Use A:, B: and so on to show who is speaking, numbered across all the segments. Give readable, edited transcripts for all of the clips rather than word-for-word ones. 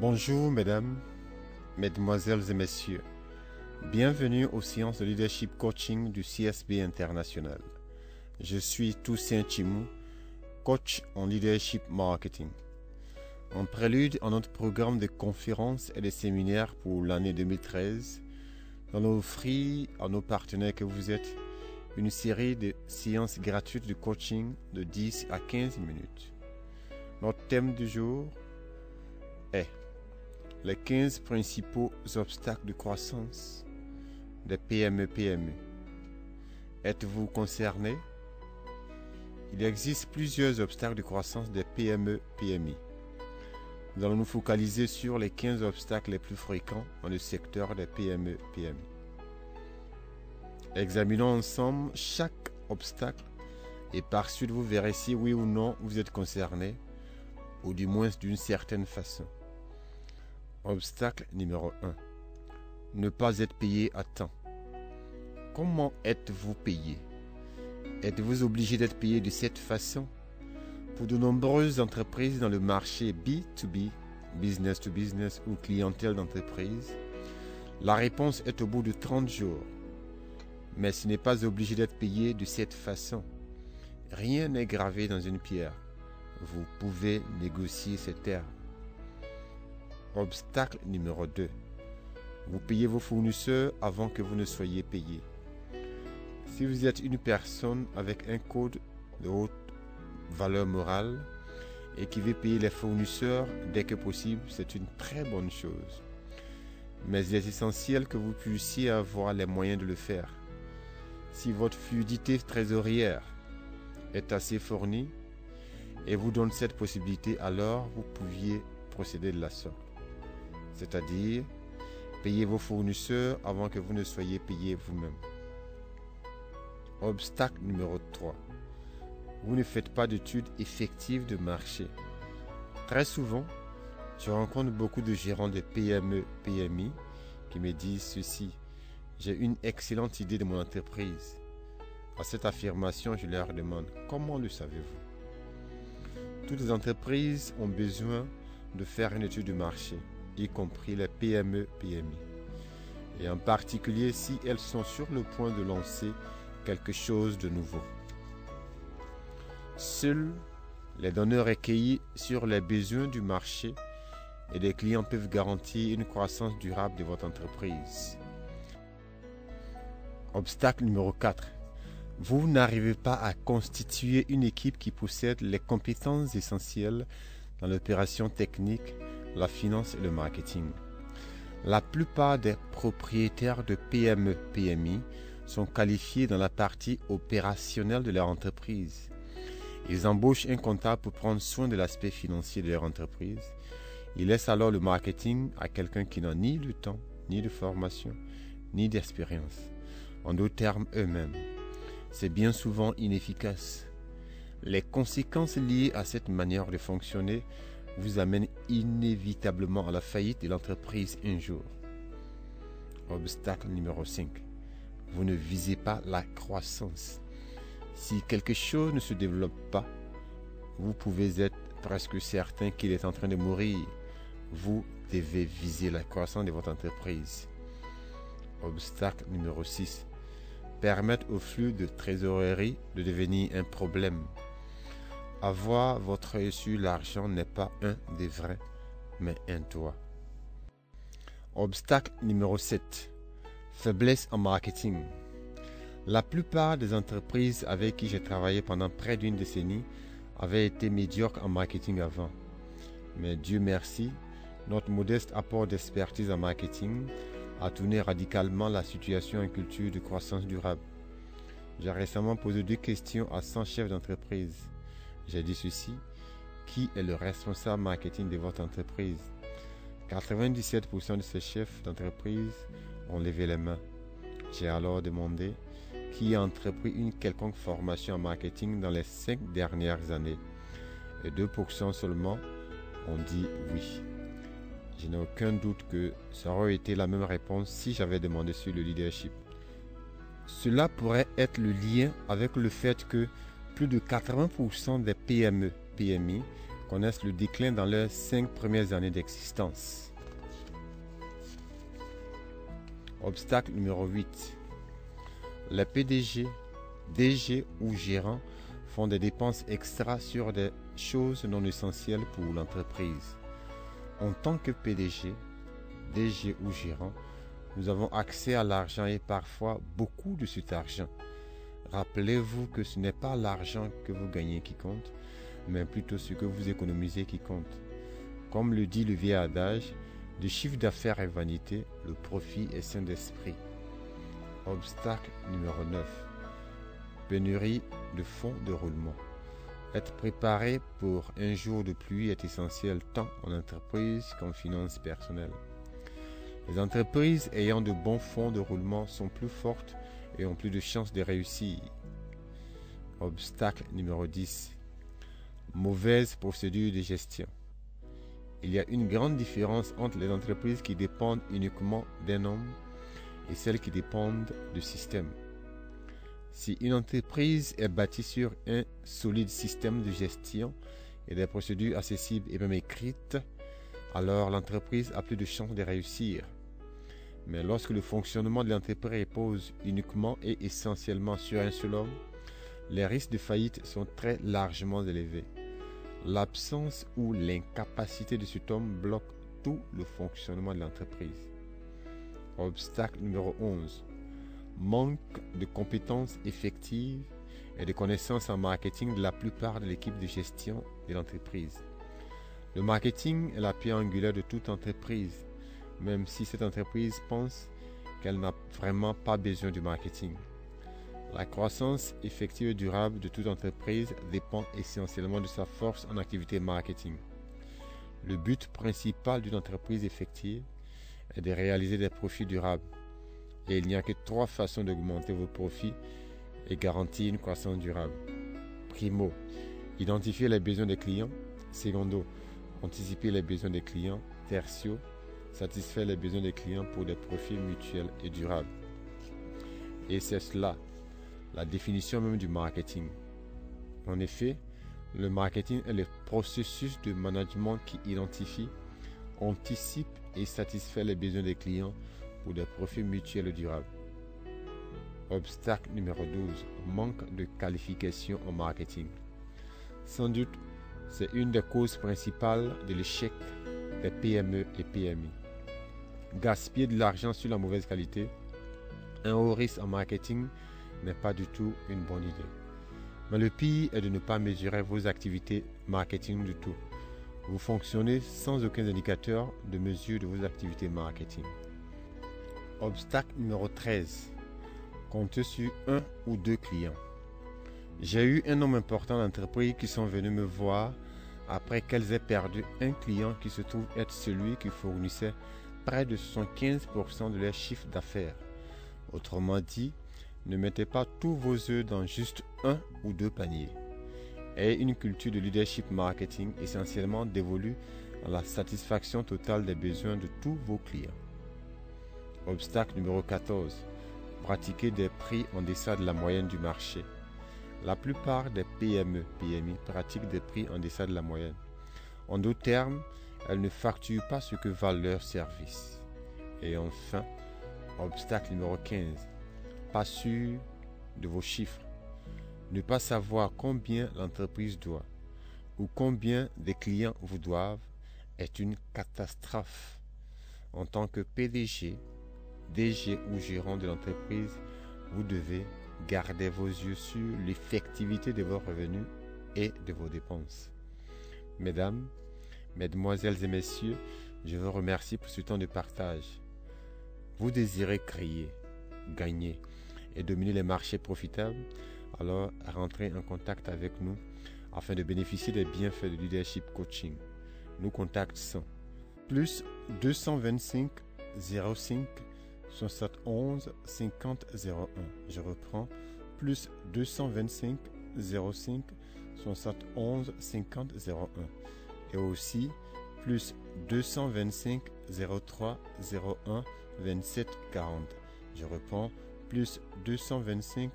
A: Bonjour mesdames, mesdemoiselles et messieurs. Bienvenue aux séances de leadership coaching du CSB International. Je suis Toussaint Chimou, coach en leadership marketing. En prélude à notre programme de conférences et de séminaires pour l'année 2013, nous allons offrir à nos partenaires que vous êtes une série de séances gratuites de coaching de 10 à 15 minutes. Notre thème du jour est les 15 principaux obstacles de croissance des PME. Êtes-vous concerné? Il existe plusieurs obstacles de croissance des PME-PMI. Nous allons nous focaliser sur les 15 obstacles les plus fréquents dans le secteur des PME-PMI. Examinons ensemble chaque obstacle et par suite vous verrez si oui ou non vous êtes concerné, ou du moins d'une certaine façon. Obstacle numéro 1. Ne pas être payé à temps. Comment êtes-vous payé? Êtes-vous obligé d'être payé de cette façon? Pour de nombreuses entreprises dans le marché B2B, business to business ou clientèle d'entreprise, la réponse est au bout de 30 jours. Mais ce n'est pas obligé d'être payé de cette façon. Rien n'est gravé dans une pierre. Vous pouvez négocier ces termes. Obstacle numéro 2. Vous payez vos fournisseurs avant que vous ne soyez payé. Si vous êtes une personne avec un code de haute valeur morale et qui veut payer les fournisseurs dès que possible, c'est une très bonne chose. Mais il est essentiel que vous puissiez avoir les moyens de le faire. Si votre fluidité trésorière est assez fournie et vous donne cette possibilité, alors vous pouviez procéder de la sorte. C'est-à-dire payer vos fournisseurs avant que vous ne soyez payé vous-même. Obstacle numéro 3. Vous ne faites pas d'études effectives de marché. Très souvent, je rencontre beaucoup de gérants de PME, PMI qui me disent ceci: j'ai une excellente idée de mon entreprise. À cette affirmation, je leur demande: comment le savez-vous? Toutes les entreprises ont besoin de faire une étude de marché, y compris les PME, PMI. Et en particulier si elles sont sur le point de lancer quelque chose de nouveau. Seuls les données recueillies sur les besoins du marché et des clients peuvent garantir une croissance durable de votre entreprise. Obstacle numéro 4. Vous n'arrivez pas à constituer une équipe qui possède les compétences essentielles dans l'opération technique, la finance et le marketing. La plupart des propriétaires de PME, PMI sont qualifiés dans la partie opérationnelle de leur entreprise. Ils embauchent un comptable pour prendre soin de l'aspect financier de leur entreprise. Ils laissent alors le marketing à quelqu'un qui n'a ni le temps, ni de formation, ni d'expérience. En d'autres termes, eux-mêmes. C'est bien souvent inefficace. Les conséquences liées à cette manière de fonctionner vous amènent inévitablement à la faillite de l'entreprise un jour. Obstacle numéro 5. Vous ne visez pas la croissance. Si quelque chose ne se développe pas, vous pouvez être presque certain qu'il est en train de mourir. Vous devez viser la croissance de votre entreprise. Obstacle numéro 6. Permettre au flux de trésorerie de devenir un problème. Avoir votre œil sur l'argent n'est pas un des vrais, mais un doigt. Obstacle numéro 7. Faiblesse en marketing. La plupart des entreprises avec qui j'ai travaillé pendant près d'une décennie avaient été médiocres en marketing avant. Mais Dieu merci, notre modeste apport d'expertise en marketing a tourné radicalement la situation en culture de croissance durable. J'ai récemment posé 2 questions à 100 chefs d'entreprise. J'ai dit ceci: qui est le responsable marketing de votre entreprise? 97% de ces chefs d'entreprise ont levé les mains. J'ai alors demandé qui a entrepris une quelconque formation en marketing dans les 5 dernières années. Et 2% seulement ont dit oui. Je n'ai aucun doute que ça aurait été la même réponse si j'avais demandé sur le leadership. Cela pourrait être le lien avec le fait que plus de 80% des PME, PMI connaissent le déclin dans leurs 5 premières années d'existence. Obstacle numéro 8. Les PDG, DG ou gérants font des dépenses extra sur des choses non essentielles pour l'entreprise. En tant que PDG, DG ou gérant, nous avons accès à l'argent et parfois beaucoup de cet argent. Rappelez-vous que ce n'est pas l'argent que vous gagnez qui compte, mais plutôt ce que vous économisez qui compte. Comme le dit le vieil adage, le chiffre d'affaires est vanité, le profit est sain d'esprit. Obstacle numéro 9. Pénurie de fonds de roulement. Être préparé pour un jour de pluie est essentiel tant en entreprise qu'en finances personnelles. Les entreprises ayant de bons fonds de roulement sont plus fortes et ont plus de chances de réussir. Obstacle numéro 10. Mauvaise procédure de gestion. Il y a une grande différence entre les entreprises qui dépendent uniquement d'un homme et celles qui dépendent de systèmes. Si une entreprise est bâtie sur un solide système de gestion et des procédures accessibles et même écrites, alors l'entreprise a plus de chances de réussir. Mais lorsque le fonctionnement de l'entreprise repose uniquement et essentiellement sur un seul homme, les risques de faillite sont très largement élevés. L'absence ou l'incapacité de cet homme bloque tout le fonctionnement de l'entreprise. Obstacle numéro 11. Manque de compétences effectives et de connaissances en marketing de la plupart de l'équipe de gestion de l'entreprise. Le marketing est la pierre angulaire de toute entreprise, même si cette entreprise pense qu'elle n'a vraiment pas besoin du marketing. La croissance effective et durable de toute entreprise dépend essentiellement de sa force en activité marketing. Le but principal d'une entreprise effective est de réaliser des profits durables. Et il n'y a que 3 façons d'augmenter vos profits et garantir une croissance durable. Primo, identifier les besoins des clients. Secondo, anticiper les besoins des clients. Tertio, satisfaire les besoins des clients pour des profits mutuels et durables. Et c'est cela, la définition même du marketing. En effet, le marketing est le processus de management qui identifie, anticipe et satisfait les besoins des clients pour des profits mutuels et durables. Obstacle numéro 12. Manque de qualification en marketing. Sans doute, c'est une des causes principales de l'échec des PME et PMI. Gaspiller de l'argent sur la mauvaise qualité, un haut risque en marketing n'est pas du tout une bonne idée. Mais le pire est de ne pas mesurer vos activités marketing du tout. Vous fonctionnez sans aucun indicateur de mesure de vos activités marketing. Obstacle numéro 13. Comptez sur 1 ou 2 clients. J'ai eu un nombre important d'entreprises qui sont venues me voir après qu'elles aient perdu un client qui se trouve être celui qui fournissait près de 75% de leur chiffre d'affaires. Autrement dit, ne mettez pas tous vos œufs dans juste 1 ou 2 paniers. Ayez une culture de leadership marketing essentiellement dévolue à la satisfaction totale des besoins de tous vos clients. Obstacle numéro 14. Pratiquer des prix en deçà de la moyenne du marché. La plupart des PME, PMI pratiquent des prix en deçà de la moyenne. En d'autres termes, elles ne facturent pas ce que valent leurs services. Et enfin, obstacle numéro 15. Pas sûr de vos chiffres. Ne pas savoir combien l'entreprise doit ou combien des clients vous doivent est une catastrophe. En tant que PDG, DG ou gérant de l'entreprise, vous devez garder vos yeux sur l'effectivité de vos revenus et de vos dépenses. Mesdames, Mesdemoiselles et Messieurs, je vous remercie pour ce temps de partage. Vous désirez créer, gagner et dominer les marchés profitables, alors rentrez en contact avec nous afin de bénéficier des bienfaits de leadership coaching. Nous contactons sont plus 225 05 71 50 01. Je reprends, plus 225 05 71 50 01. Et aussi, plus 225 03 01 27 40. Je reprends, plus 225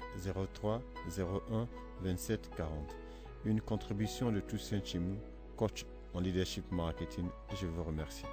A: 03 01 27 40. Une contribution de Toussaint Chimou coach en leadership marketing. Je vous remercie.